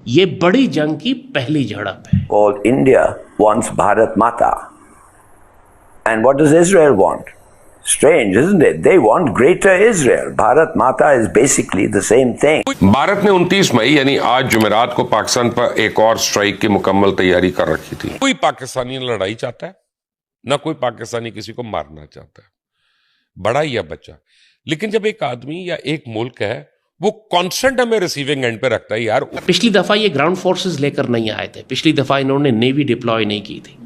ये बड़ी जंग की पहली झड़प है। All India wants Bharat Mata. And what does Israel want? Strange, isn't it? They want greater Israel. Bharat Mata is basically the same thing. Bharat ने 29 मई यानी आज जुमेरात को पाकिस्तान पर एक और स्ट्राइक की मुकम्मल तैयारी कर रखी थी। कोई पाकिस्तानी लड़ाई चाहता है, ना कोई पाकिस्तानी किसी को मारना चाहता है, बड़ा या बच्चा। लेकिन जब एक आदमी या एक मुल्क है वो कॉन्स्टेंट हमें रिसीविंग एंड पे रखता है यार। पिछली दफा ये ग्राउंड फोर्सेस लेकर नहीं आए थे, पिछली दफा इन्होंने नेवी डिप्लॉय नहीं की थी।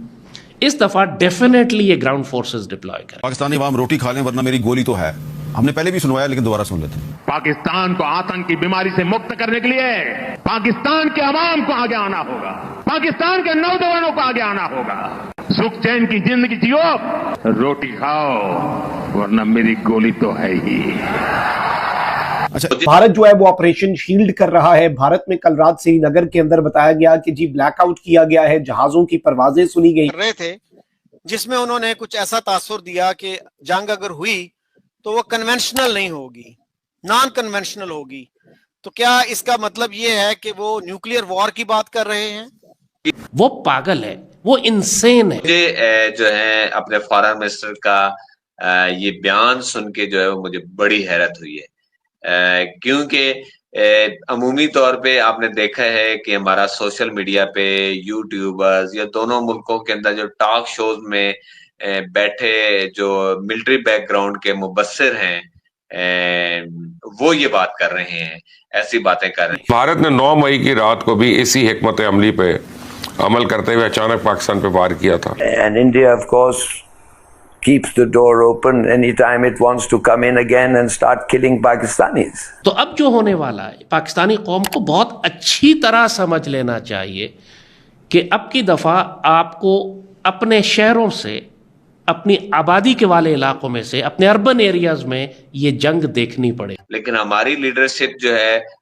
इस दफा डेफिनेटली ये ग्राउंड फोर्सेस डिप्लॉय करें। पाकिस्तानी अवाम रोटी खा लें वरना मेरी गोली तो है। हमने पहले भी सुनवाया लेकिन दोबारा सुन लेते हैं। पाकिस्तान को आतंक की बीमारी से मुक्त करने के लिए पाकिस्तान के अवाम को आगे आना होगा, पाकिस्तान के नौजवानों को आगे आना होगा। सुख चैन की जिंदगी जियो, रोटी खाओ वरना मेरी गोली तो है ही। अच्छा, भारत जो है वो ऑपरेशन शील्ड कर रहा है। भारत में कल रात श्रीनगर के अंदर बताया गया कि जी ब्लैकआउट किया गया है, जहाजों की परवाजें सुनी गई रहे थे, जिसमें उन्होंने कुछ ऐसा तासुर दिया कि जंग अगर हुई तो वो कन्वेंशनल नहीं होगी, नॉन कन्वेंशनल होगी। तो क्या इसका मतलब ये है कि वो न्यूक्लियर वॉर की बात कर रहे हैं? वो पागल है, वो इंसेन है। मुझे जो है अपने फॉरेन मिनिस्टर का ये बयान सुन के जो है वो मुझे बड़ी हैरत हुई है, क्योंकि अमूमी तौर पे आपने देखा है कि हमारा सोशल मीडिया पे यूट्यूबर्स या दोनों मुल्कों के अंदर जो टॉक शोज में बैठे जो मिलिट्री बैकग्राउंड के मुबस्सिर हैं वो ये बात कर रहे हैं, ऐसी बातें कर रहे हैं। भारत ने 9 मई की रात को भी इसी हिकमत अमली पे अमल करते हुए अचानक पाकिस्तान पे वार किया था। And India, of course, keeps the door open anytime it wants to come in again and start killing Pakistanis. तो अब जो होने वाला है, पाकिस्तानी कौम को बहुत अच्छी तरह समझ लेना चाहिए कि अब की दफा आपको अपने शहरों से, अपनी आबादी के वाले इलाकों में से, अपने अर्बन एरियाज में ये जंग देखनी पड़े। लेकिन हमारी लीडरशिप जो है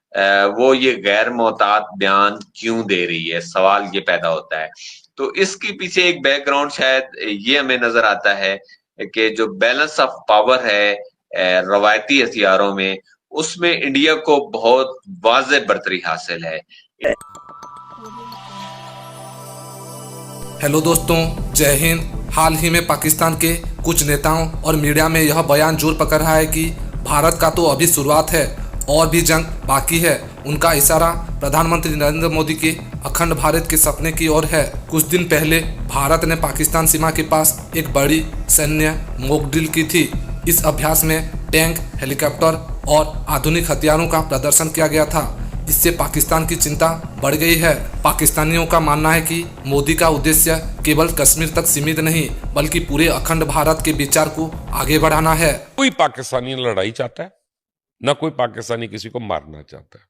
वो ये गैर मोहतात बयान क्यों दे रही है, सवाल ये पैदा होता है। तो इसके पीछे एक बैकग्राउंड शायद ये हमें नजर आता है कि जो बैलेंस ऑफ पावर है रवायती हथियारों में, उसमें इंडिया को बहुत वाज़ेह बरतरी हासिल है। हेलो दोस्तों, जय हिंद। हाल ही में पाकिस्तान के कुछ नेताओं और मीडिया में यह बयान जोर पकड़ रहा है कि भारत का तो अभी शुरुआत है और भी जंग बाकी है। उनका इशारा प्रधानमंत्री नरेंद्र मोदी के अखंड भारत के सपने की ओर है। कुछ दिन पहले भारत ने पाकिस्तान सीमा के पास एक बड़ी सैन्य मॉक ड्रिल की थी। इस अभ्यास में टैंक, हेलीकॉप्टर और आधुनिक हथियारों का प्रदर्शन किया गया था। इससे पाकिस्तान की चिंता बढ़ गई है। पाकिस्तानियों का मानना है कि मोदी का उद्देश्य केवल कश्मीर तक सीमित नहीं बल्कि पूरे अखंड भारत के विचार को आगे बढ़ाना है। कोई पाकिस्तानी लड़ाई चाहता है, ना कोई पाकिस्तानी किसी को मारना चाहता है,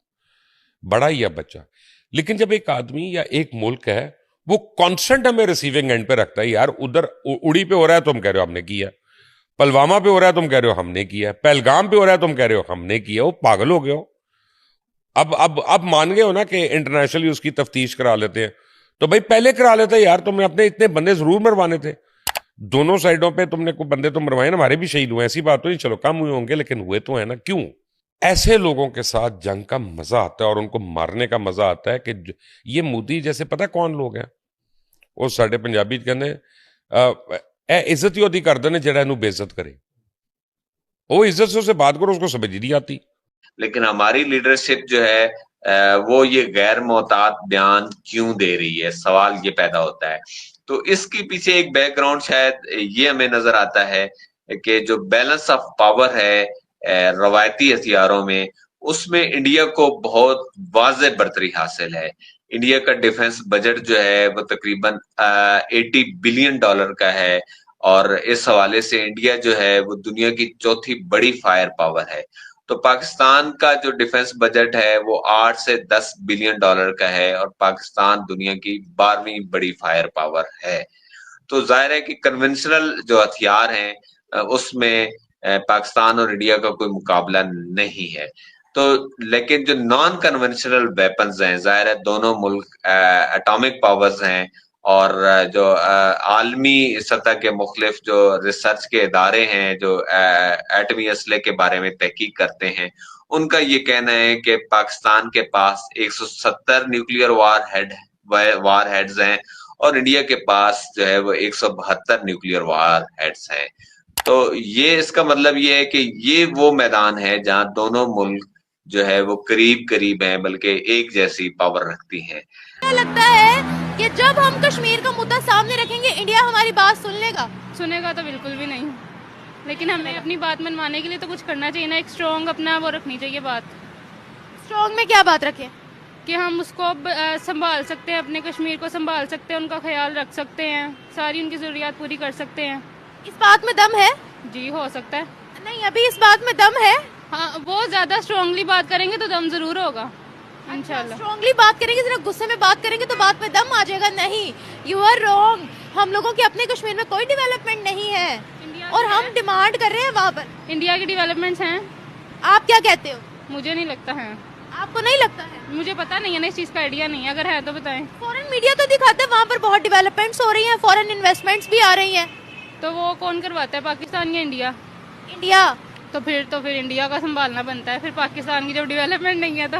बड़ा या बच्चा। लेकिन जब एक आदमी या एक मुल्क है वो कॉन्स्टेंट हमें रिसीविंग एंड पे रखता है, यार उधर उड़ी पे हो रहा है तुम कह रहे हो हमने किया, पुलवामा पे हो रहा है तुम कह रहे हो हमने किया, पहलगाम पे हो रहा है तुम कह रहे हो हमने किया, वो पागल हो गए हो। अब मान गए हो ना कि इंटरनेशनली उसकी तफ्तीश करा लेते हैं, तो भाई पहले करा लेते यार। तुमने अपने इतने बंदे जरूर मरवाने थे, दोनों साइडों पे तुमने कोई बंदे तो मरवाए ना, हमारे भी शहीद हुए, ऐसी बात तो नहीं, चलो कम हुए होंगे लेकिन हुए तो है ना। क्यों? ऐसे लोगों के साथ जंग का मजा आता है और उनको मारने का मजा आता है कि ये मोदी जैसे, पता कौन लोग हैं वो साढ़े पंजाबी कहते इज्जत ही होती कर देने जेड़ा इनू बेइज्जत करे, वो इज्जत से उससे बात करो, उसको समझ नहीं आती। लेकिन हमारी लीडरशिप जो है वो ये गैर मोहतात बयान क्यों दे रही है, सवाल ये पैदा होता है। तो इसके पीछे एक बैकग्राउंड शायद ये हमें नजर आता है कि जो बैलेंस ऑफ पावर है रवायती हथियारों में, उसमें इंडिया को बहुत वाज़ेह बरतरी हासिल है। इंडिया का डिफेंस बजट जो है वो तकरीबन $80 बिलियन का है और इस हवाले से इंडिया जो है वो दुनिया की चौथी बड़ी फायर पावर है। तो पाकिस्तान का जो डिफेंस बजट है वो 8 से 10 बिलियन डॉलर का है और पाकिस्तान दुनिया की 12वीं बड़ी फायर पावर है। तो जाहिर है कि कन्वेंशनल जो हथियार हैं उसमें पाकिस्तान और इंडिया का कोई मुकाबला नहीं है। तो लेकिन जो नॉन कन्वेंशनल वेपन्स हैं, जाहिर है दोनों मुल्क एटॉमिक पावर्स हैं और जो आलमी सतह के मुख्तलिफ जो रिसर्च के इदारे हैं जो एटमी असले के बारे में तहकीक करते हैं, उनका ये कहना है कि पाकिस्तान के पास 170 न्यूक्लियर वार हेड्स हैं और इंडिया के पास जो है वो 172 न्यूक्लियर वार हेड्स हैं। तो ये इसका मतलब ये है कि ये वो मैदान है जहां दोनों मुल्क जो है वो करीब करीब हैं, बल्कि एक जैसी पावर रखती हैं। क्या लगता है कि जब हम कश्मीर का मुद्दा सामने रखेंगे इंडिया हमारी बात सुन लेगा? सुनेगा तो बिल्कुल भी नहीं, लेकिन हमें अपनी बात मनवाने के लिए तो कुछ करना चाहिए ना। एक स्ट्रॉन्ग अपना वो रखनी चाहिए बात। स्ट्रॉन्ग में क्या बात रखें? कि हम उसको अब संभाल सकते हैं, अपने कश्मीर को संभाल सकते हैं, उनका ख्याल रख सकते हैं, सारी उनकी ज़रूरियात पूरी कर सकते हैं। इस बात में दम है? जी हो सकता है। नहीं, अभी इस बात में दम है? हाँ, वो ज़्यादा स्ट्रांगली बात करेंगे तो दम ज़रूर होगा इंशाल्लाह। स्ट्रांगली बात करेंगे, जरा गुस्से में बात करेंगे तो बात में दम आ जाएगा? नहीं, यू आर रॉन्ग। हम लोगों के अपने कश्मीर में कोई डेवलपमेंट नहीं है और हम डिमांड कर रहे हैं वहाँ पर। इंडिया की डेवलपमेंट्स हैं। आप क्या कहते हो? मुझे नहीं लगता है। आपको नहीं लगता है? मुझे पता नहीं है ना, इस चीज़ का आइडिया नहीं है, अगर है तो बताएं। फॉरेन मीडिया तो दिखाता है वहाँ पर बहुत डेवलपमेंट्स हो रही हैं, फॉरेन इन्वेस्टमेंट्स भी आ रही हैं। तो वो कौन करवाता है, पाकिस्तान या इंडिया? इंडिया। तो फिर इंडिया का संभालना बनता है। फिर पाकिस्तान की जब डेवलपमेंट नहीं है तो